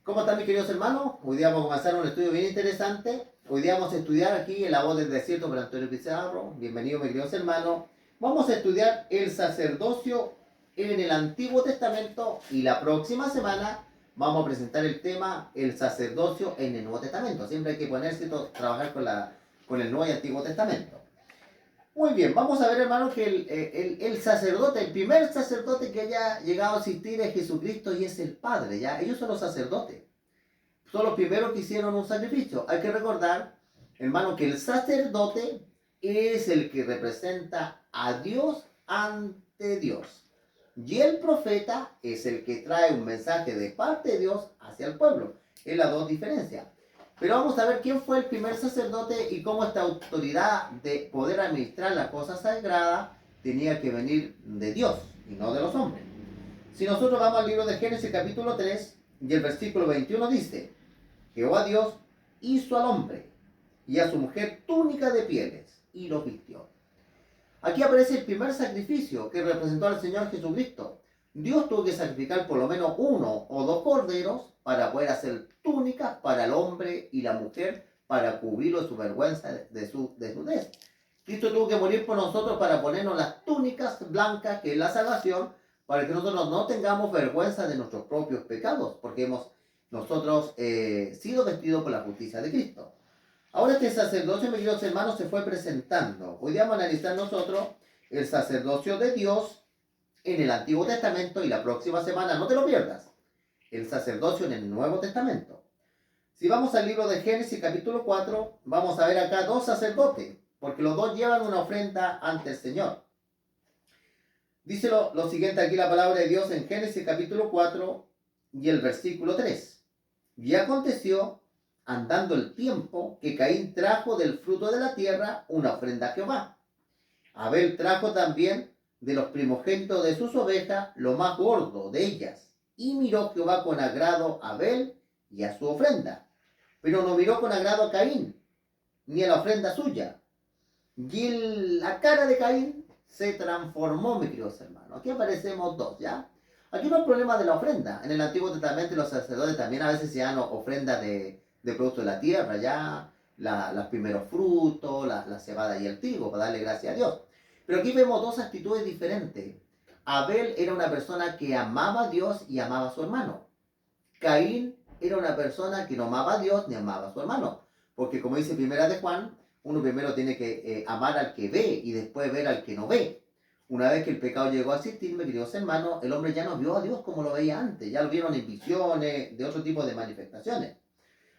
¿Cómo están mis queridos hermanos? Hoy día vamos a comenzar un estudio bien interesante. Hoy día vamos a estudiar aquí en la voz del desierto por Antonio Pizarro. Bienvenidos mis queridos hermanos. Vamos a estudiar el sacerdocio en el Antiguo Testamento y la próxima semana vamos a presentar el tema el sacerdocio en el Nuevo Testamento. Siempre hay que ponerse trabajar con el Nuevo y Antiguo Testamento. Muy bien, vamos a ver hermanos que el sacerdote, el primer sacerdote que haya llegado a existir es Jesucristo y es el Padre, ¿ya? Ellos son los sacerdotes. Son los primeros que hicieron un sacrificio. Hay que recordar, hermano, que el sacerdote es el que representa a Dios ante Dios. Y el profeta es el que trae un mensaje de parte de Dios hacia el pueblo. Es las dos diferencias. Pero vamos a ver quién fue el primer sacerdote y cómo esta autoridad de poder administrar las cosas sagradas tenía que venir de Dios y no de los hombres. Si nosotros vamos al libro de Génesis capítulo 3 y el versículo 21 dice: Jehová Dios hizo al hombre y a su mujer túnica de pieles y los vistió. Aquí aparece el primer sacrificio que representó al Señor Jesucristo. Dios tuvo que sacrificar por lo menos uno o dos corderos para poder hacer túnicas para el hombre y la mujer para cubrirlo de su vergüenza, de su desnudez. Cristo tuvo que morir por nosotros para ponernos las túnicas blancas, que es la salvación, para que nosotros no tengamos vergüenza de nuestros propios pecados, porque hemos nosotros sido vestidos por la justicia de Cristo. Ahora este sacerdocio, mis queridos hermanos, se fue presentando. Hoy día vamos a analizar nosotros el sacerdocio de Dios en el Antiguo Testamento y la próxima semana, no te lo pierdas, el sacerdocio en el Nuevo Testamento. Si vamos al libro de Génesis capítulo 4, vamos a ver acá dos sacerdotes, porque los dos llevan una ofrenda ante el Señor. Dice lo siguiente aquí la palabra de Dios en Génesis capítulo 4 y el versículo 3. Y aconteció, andando el tiempo, que Caín trajo del fruto de la tierra una ofrenda a Jehová. Abel trajo también de los primogénitos de sus ovejas lo más gordo de ellas. Y miró Jehová con agrado a Abel y a su ofrenda, pero no miró con agrado a Caín, ni a la ofrenda suya. Y la cara de Caín se transformó, mis queridos hermanos. Aquí aparecemos dos, ¿ya? Aquí no hay problema de la ofrenda. En el Antiguo Testamento los sacerdotes también a veces se dan ofrendas de productos de la tierra, ya los primeros frutos, la cebada y el trigo, para darle gracias a Dios. Pero aquí vemos dos actitudes diferentes. Abel era una persona que amaba a Dios y amaba a su hermano. Caín era una persona que no amaba a Dios ni amaba a su hermano. Porque como dice Primera de Juan, uno primero tiene que amar al que ve y después ver al que no ve. Una vez que el pecado llegó a existir, mis queridos hermanos, el hombre ya no vio a Dios como lo veía antes. Ya lo vieron en visiones, de otro tipo de manifestaciones.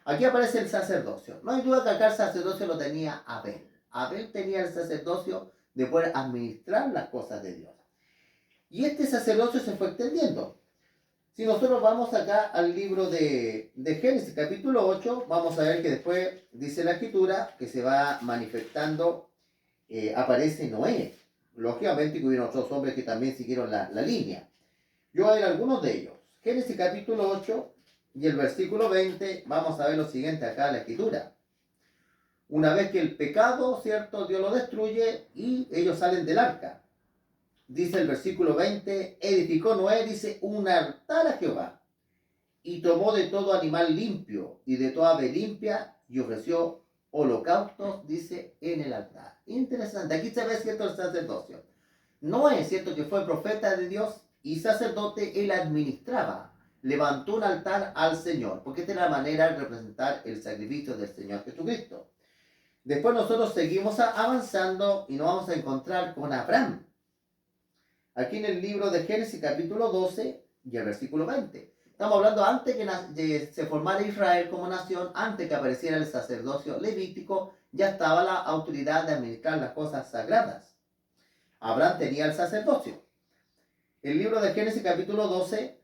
Aquí aparece el sacerdocio. No hay duda que acá el sacerdocio lo tenía Abel. Abel tenía el sacerdocio de poder administrar las cosas de Dios. Y este sacerdocio se fue extendiendo. Si nosotros vamos acá al libro de Génesis capítulo 8, vamos a ver que después dice la escritura que se va manifestando, aparece Noé. Lógicamente que hubieron otros hombres que también siguieron la línea. Yo voy a ver algunos de ellos. Génesis capítulo 8 y el versículo 20, vamos a ver lo siguiente acá en la escritura. Una vez que el pecado, ¿cierto? Dios lo destruye y ellos salen del arca. Dice el versículo 20, edificó Noé, dice, un altar a Jehová, y tomó de todo animal limpio y de toda ave limpia y ofreció holocaustos, dice, en el altar. Interesante, aquí se ve, cierto, el sacerdocio. Noé, cierto, que fue profeta de Dios y sacerdote, él administraba, levantó un altar al Señor, porque esta era la manera de representar el sacrificio del Señor Jesucristo. Después nosotros seguimos avanzando y nos vamos a encontrar con Abraham. Aquí en el libro de Génesis capítulo 12 y el versículo 20. Estamos hablando antes que se formara Israel como nación, antes que apareciera el sacerdocio levítico, ya estaba la autoridad de administrar las cosas sagradas. Abraham tenía el sacerdocio. El libro de Génesis capítulo 12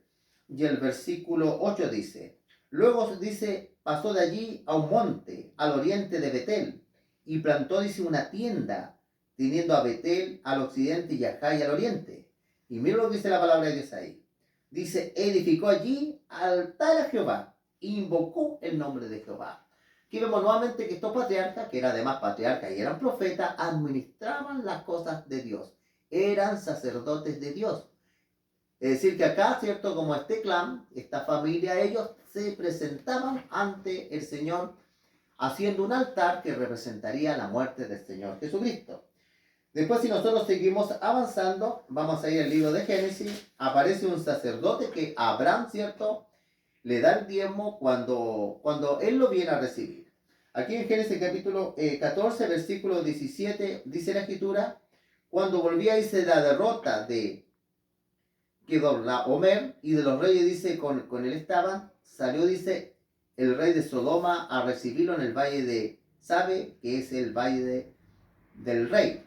y el versículo 8 dice, luego dice, pasó de allí a un monte, al oriente de Betel, y plantó, dice, una tienda, teniendo a Betel al occidente y a Jai al oriente. Y mira lo que dice la palabra de Dios ahí. Dice, edificó allí altar a Jehová, invocó el nombre de Jehová. Aquí vemos nuevamente que estos patriarcas, que eran además patriarcas y eran profetas, administraban las cosas de Dios. Eran sacerdotes de Dios. Es decir, que acá, ¿cierto? Como este clan, esta familia, ellos se presentaban ante el Señor haciendo un altar que representaría la muerte del Señor Jesucristo. Después, si nosotros seguimos avanzando, vamos a ir al libro de Génesis, aparece un sacerdote que Abraham, ¿cierto?, le da el diezmo cuando él lo viene a recibir. Aquí en Génesis capítulo 14, versículo 17, dice la escritura, cuando volvía, dice, la derrota de Kedorlaomer y de los reyes, dice, con él estaban, salió, dice, el rey de Sodoma a recibirlo en el valle de Sabe, que es el valle del rey.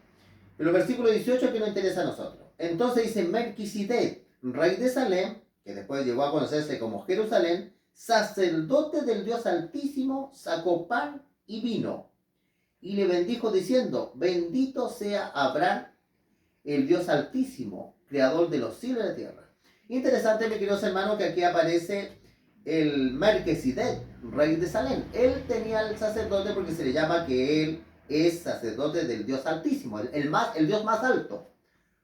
Pero el versículo 18 que nos interesa a nosotros. Entonces dice Melquisedec, rey de Salem, que después llegó a conocerse como Jerusalén, sacerdote del Dios Altísimo, sacó pan y vino y le bendijo diciendo, bendito sea Abraham, el Dios Altísimo, creador de los cielos y la tierra. Interesante, mis queridos hermanos, que aquí aparece el Melquisedec, rey de Salem. Él tenía el sacerdote porque se le llama que él es sacerdote del Dios Altísimo, el Dios más alto.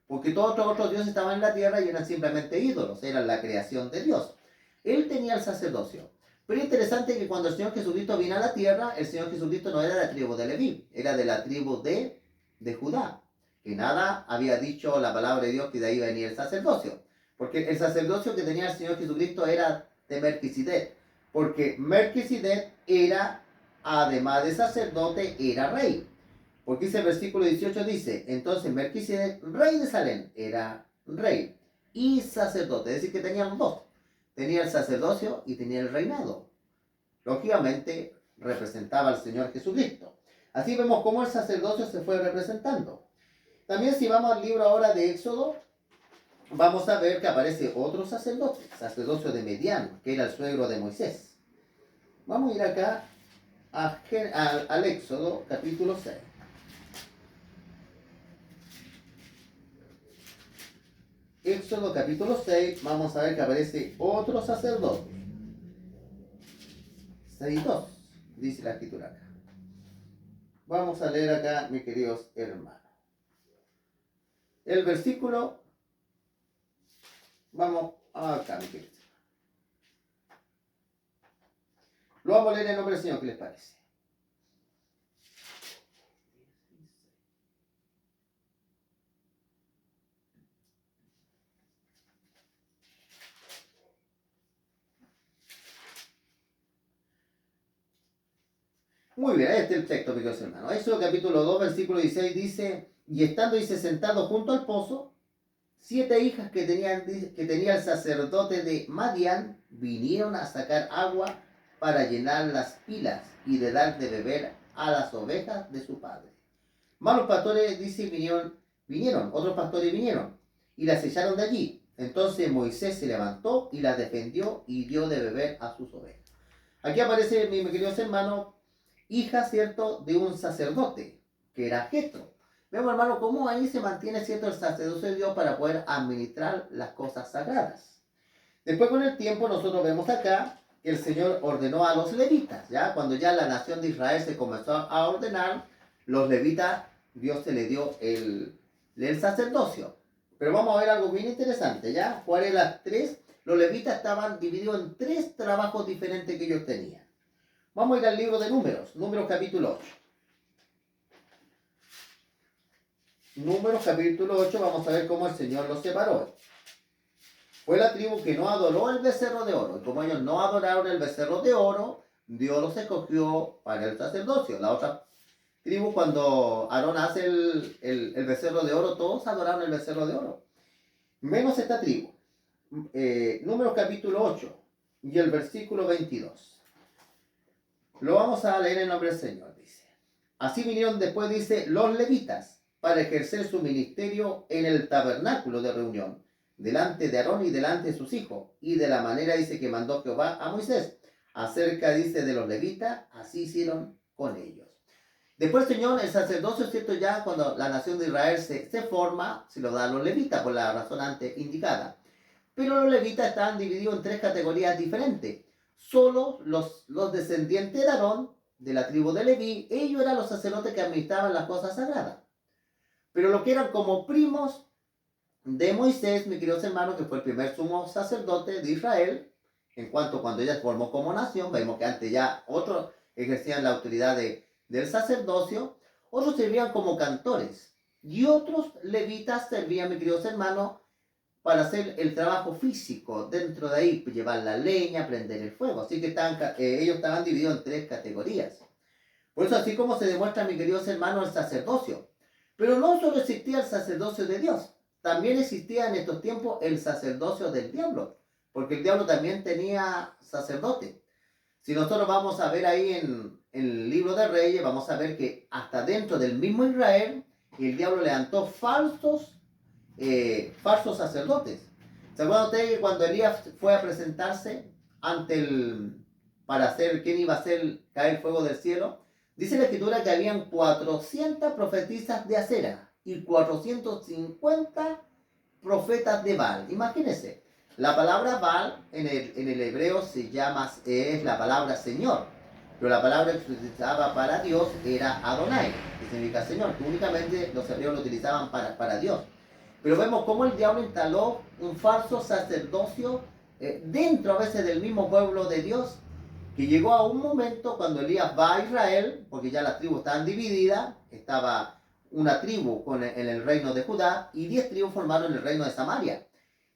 Porque todos los otros dioses estaban en la tierra y eran simplemente ídolos, eran la creación de Dios. Él tenía el sacerdocio. Pero es interesante que cuando el Señor Jesucristo vino a la tierra, el Señor Jesucristo no era de la tribu de Leví, era de la tribu de Judá. Que nada había dicho la palabra de Dios que de ahí venía el sacerdocio. Porque el sacerdocio que tenía el Señor Jesucristo era de Melquisedec. Porque Melquisedec era, además de sacerdote, era rey. Porque dice el versículo 18, dice, entonces Melquisedec, rey de Salem, era rey y sacerdote. Es decir, que tenían dos. Tenía el sacerdocio y tenía el reinado. Lógicamente, representaba al Señor Jesucristo. Así vemos cómo el sacerdocio se fue representando. También si vamos al libro ahora de Éxodo, vamos a ver que aparece otro sacerdote, sacerdocio de Medián, que era el suegro de Moisés. Vamos a ir acá al Éxodo capítulo 6. Éxodo capítulo 6, vamos a ver que aparece otro sacerdote. 6:2, dice la escritura acá. Vamos a leer acá, mis queridos hermanos. El versículo, vamos acá, mis queridos. Lo vamos a leer en nombre del Señor, ¿qué les parece? Muy bien, este es el texto, mis queridos hermanos. Éxodo capítulo 2, versículo 16 dice, y estando, dice, sentado junto al pozo, 7 hijas que tenía el sacerdote de Madián vinieron a sacar agua para llenar las pilas y de dar de beber a las ovejas de su padre. Malos pastores, dice, vinieron, otros pastores vinieron y las echaron de allí. Entonces Moisés se levantó y las defendió y dio de beber a sus ovejas. Aquí aparece, mis queridos hermanos, hija, ¿cierto?, de un sacerdote, que era Jetro. Vemos, hermano, cómo ahí se mantiene, ¿cierto?, el sacerdocio de Dios para poder administrar las cosas sagradas. Después, con el tiempo, nosotros vemos acá que el Señor ordenó a los levitas, ¿ya? Cuando ya la nación de Israel se comenzó a ordenar, los levitas, Dios se le dio el sacerdocio. Pero vamos a ver algo bien interesante, ¿ya? ¿Cuáles las tres? Los levitas estaban divididos en 3 trabajos diferentes que ellos tenían. Vamos a ir al libro de Números, Números capítulo 8. Números capítulo 8, vamos a ver cómo el Señor los separó. Fue la tribu que no adoró el becerro de oro. Y como ellos no adoraron el becerro de oro, Dios los escogió para el sacerdocio. La otra tribu, cuando Aarón hace el becerro de oro, todos adoraron el becerro de oro. Menos esta tribu. Números capítulo 8 y el versículo 22. Lo vamos a leer en nombre del Señor, dice. Así vinieron después, dice, los levitas para ejercer su ministerio en el tabernáculo de reunión, delante de Aarón y delante de sus hijos, y de la manera, dice, que mandó Jehová a Moisés. Acerca, dice, de los levitas, así hicieron con ellos. Después, Señor, el sacerdocio, ¿cierto? Ya cuando la nación de Israel se forma, se lo da a los levitas, por la razón antes indicada. Pero los levitas estaban divididos en 3 categorías diferentes. Solo los descendientes de Aarón, de la tribu de Leví, ellos eran los sacerdotes que administraban las cosas sagradas. Pero los que eran como primos de Moisés, mis queridos hermanos, que fue el primer sumo sacerdote de Israel, en cuanto cuando ella se formó como nación, vemos que antes ya otros ejercían la autoridad del sacerdocio, otros servían como cantores y otros levitas servían, mis queridos hermanos, para hacer el trabajo físico dentro de ahí, llevar la leña, prender el fuego. Así que ellos estaban divididos en tres categorías. Por eso, así como se demuestra, mis queridos hermanos, el sacerdocio. Pero no solo existía el sacerdocio de Dios, también existía en estos tiempos el sacerdocio del diablo, porque el diablo también tenía sacerdote. Si nosotros vamos a ver ahí en el libro de Reyes, vamos a ver que hasta dentro del mismo Israel, el diablo levantó falsos sacerdotes. ¿Se acuerdan ustedes que cuando Elías fue a presentarse para hacer quién iba a hacer caer fuego del cielo? Dice la escritura que habían 400 profetisas de Acera y 450 profetas de Baal. Imagínense, la palabra Baal en el hebreo es la palabra Señor, pero la palabra que se utilizaba para Dios era Adonai, que significa Señor, que únicamente los hebreos lo utilizaban para Dios. Pero vemos cómo el diablo instaló un falso sacerdocio dentro a veces del mismo pueblo de Dios, que llegó a un momento cuando Elías va a Israel, porque ya las tribus estaban divididas, estaba una tribu en el reino de Judá y 10 tribus formaron el reino de Samaria.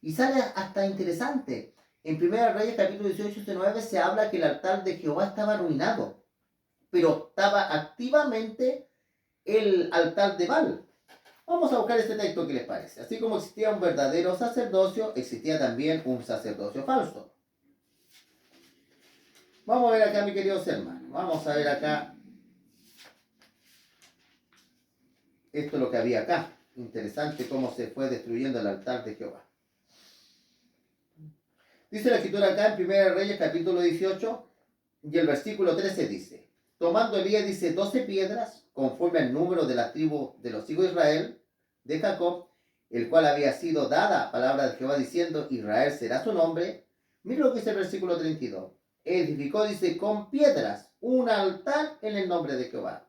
Y sale hasta interesante. En 1 Reyes capítulo 18-19 se habla que el altar de Jehová estaba arruinado, pero estaba activamente el altar de Baal. Vamos a buscar este texto, ¿qué les parece? Así como existía un verdadero sacerdocio, existía también un sacerdocio falso. Vamos a ver acá, mis queridos hermanos. Vamos a ver acá. Esto es lo que había acá. Interesante cómo se fue destruyendo el altar de Jehová. Dice la escritura acá en 1 Reyes capítulo 18 y el versículo 13 dice: tomando Elías, dice, 12 piedras, conforme al número de la tribu de los hijos de Israel, de Jacob, el cual había sido dada palabra de Jehová diciendo, Israel será su nombre. Mira lo que dice el versículo 32. Edificó, dice, con piedras un altar en el nombre de Jehová.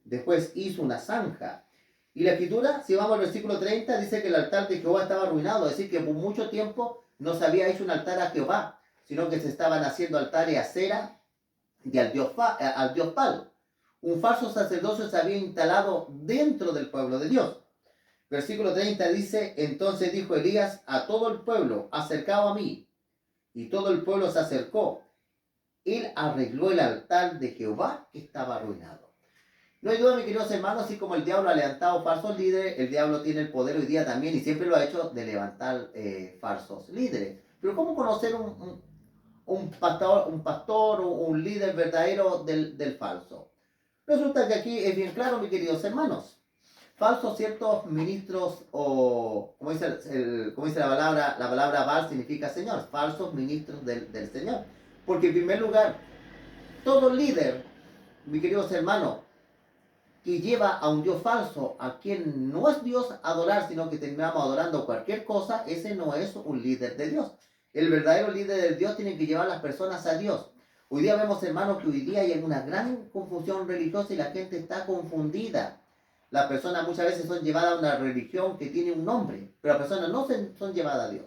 Después hizo una zanja. Y la escritura, si vamos al versículo 30, dice que el altar de Jehová estaba arruinado. Es decir, que por mucho tiempo no se había hecho un altar a Jehová, sino que se estaban haciendo altares a Acera y al dios Baal. Un falso sacerdocio se había instalado dentro del pueblo de Dios. Versículo 30 dice, entonces dijo Elías a todo el pueblo, acercado a mí. Y todo el pueblo se acercó. Él arregló el altar de Jehová que estaba arruinado. No hay duda, mis queridos hermanos, así como el diablo ha levantado falsos líderes, el diablo tiene el poder hoy día también, y siempre lo ha hecho, de levantar falsos líderes. Pero ¿cómo conocer un pastor o un líder verdadero del falso? Resulta que aquí es bien claro, mis queridos hermanos. Falsos ciertos ministros, o como dice la palabra Baal significa Señor, falsos ministros del Señor. Porque en primer lugar, todo líder, mis queridos hermanos, que lleva a un Dios falso, a quien no es Dios adorar, sino que terminamos adorando cualquier cosa, ese no es un líder de Dios. El verdadero líder de Dios tiene que llevar a las personas a Dios. Hoy día vemos, hermanos, que hoy día hay una gran confusión religiosa y la gente está confundida. Las personas muchas veces son llevadas a una religión que tiene un nombre, pero las personas no son llevadas a Dios.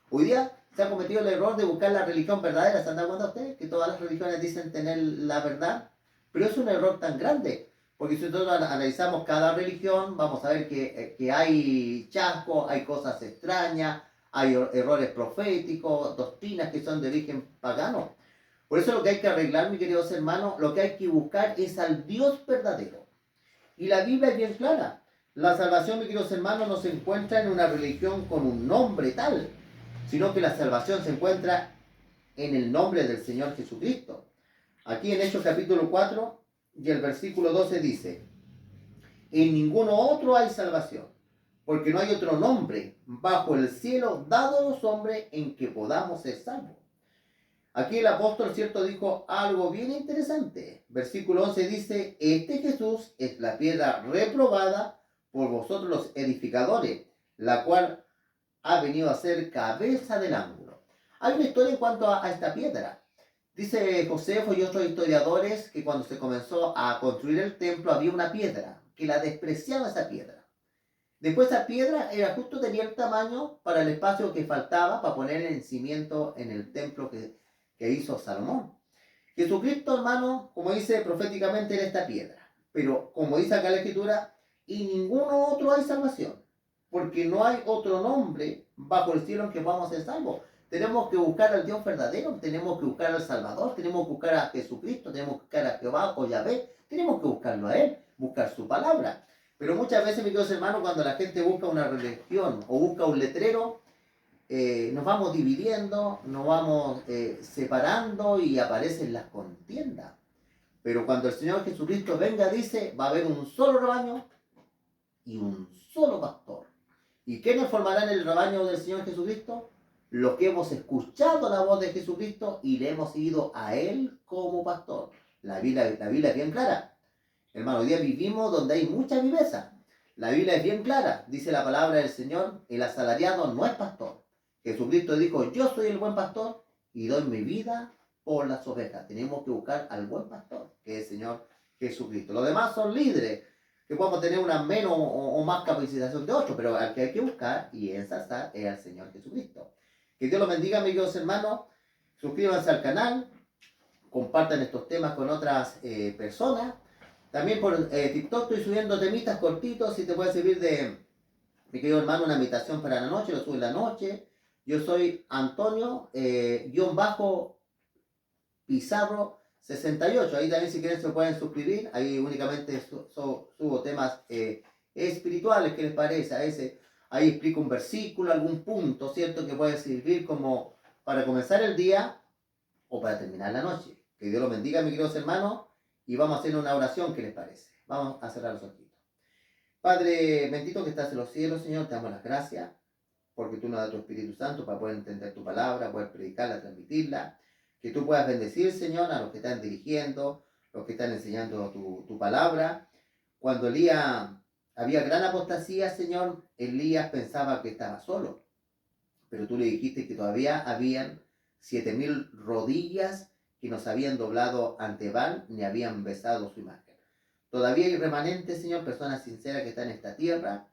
Hoy día se ha cometido el error de buscar la religión verdadera. ¿Se han dado cuenta ustedes? Que todas las religiones dicen tener la verdad, pero es un error tan grande. Porque si nosotros analizamos cada religión, vamos a ver que hay chascos, hay cosas extrañas, hay errores proféticos, doctrinas que son de origen pagano. Por eso lo que hay que arreglar, mis queridos hermanos, lo que hay que buscar es al Dios verdadero. Y la Biblia es bien clara. La salvación, mis queridos hermanos, no se encuentra en una religión con un nombre tal, sino que la salvación se encuentra en el nombre del Señor Jesucristo. Aquí en Hechos capítulo 4 y el versículo 12 dice, en ninguno otro hay salvación, porque no hay otro nombre bajo el cielo dado a los hombres en que podamos ser salvos. Aquí el apóstol, cierto, dijo algo bien interesante. Versículo 11 dice, este Jesús es la piedra reprobada por vosotros los edificadores, la cual ha venido a ser cabeza del ángulo. Hay una historia en cuanto a esta piedra. Dice Josefo y otros historiadores que cuando se comenzó a construir el templo había una piedra, que la despreciaba esa piedra. Después esa piedra era justo tenía el tamaño para el espacio que faltaba para poner el cimiento en el templo que hizo Salomón. Jesucristo, hermano, como dice proféticamente, era esta piedra. Pero como dice acá la Escritura, y ninguno otro hay salvación. Porque no hay otro nombre bajo el cielo en que podamos ser salvos. Tenemos que buscar al Dios verdadero, tenemos que buscar al Salvador, tenemos que buscar a Jesucristo, tenemos que buscar a Jehová o Yahvé, tenemos que buscarlo a Él, buscar su palabra. Pero muchas veces, mis queridos hermanos, cuando la gente busca una religión o busca un letrero, nos vamos dividiendo, nos vamos separando y aparecen las contiendas. Pero cuando el Señor Jesucristo venga, dice, va a haber un solo rebaño y un solo pastor. ¿Y quiénes formarán el rebaño del Señor Jesucristo? Los que hemos escuchado la voz de Jesucristo y le hemos seguido a Él como pastor. La Biblia es bien clara. Hermano, hoy día vivimos donde hay mucha viveza. La Biblia es bien clara. Dice la palabra del Señor, el asalariado no es pastor. Jesucristo dijo, yo soy el buen pastor y doy mi vida por las ovejas. Tenemos que buscar al buen pastor, que es el Señor Jesucristo. Los demás son líderes, que podemos tener una menos o más capacitación de otros, pero al que hay que buscar y ensalzar es al Señor Jesucristo. Que Dios los bendiga, mis queridos hermanos. Suscríbanse al canal, compartan estos temas con otras personas. También por TikTok estoy subiendo temitas cortitos, si te puede servir de, mi querido hermano, una invitación para la noche, lo subo en la noche. Yo soy Antonio, Pizarro 68. Ahí también si quieren se pueden suscribir. Ahí únicamente subo temas espirituales, ¿qué les parece? Ahí explico un versículo, algún punto, ¿cierto? Que puede servir como para comenzar el día o para terminar la noche. Que Dios los bendiga, mis queridos hermanos. Y vamos a hacer una oración, ¿qué les parece? Vamos a cerrar los ojitos. Padre bendito que estás en los cielos, Señor, te damos las gracias porque tú nos das tu Espíritu Santo para poder entender tu palabra, poder predicarla, transmitirla. Que tú puedas bendecir, Señor, a los que están dirigiendo, los que están enseñando tu palabra. Cuando Elías había gran apostasía, Señor, Elías pensaba que estaba solo, pero tú le dijiste que todavía habían 7,000 rodillas que no se habían doblado ante Baal ni habían besado su imagen. Todavía hay remanentes, Señor, personas sinceras que están en esta tierra,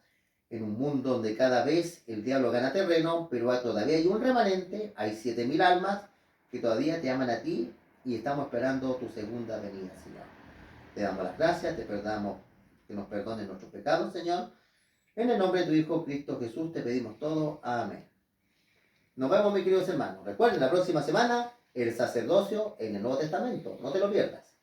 en un mundo donde cada vez el diablo gana terreno, pero todavía hay un remanente, hay 7,000 almas que todavía te aman a ti y estamos esperando tu segunda venida, Señor. Te damos las gracias, te perdamos que nos perdones nuestros pecados, Señor. En el nombre de tu Hijo Cristo Jesús te pedimos todo. Amén. Nos vemos, mis queridos hermanos. Recuerden, la próxima semana, el sacerdocio en el Nuevo Testamento. No te lo pierdas.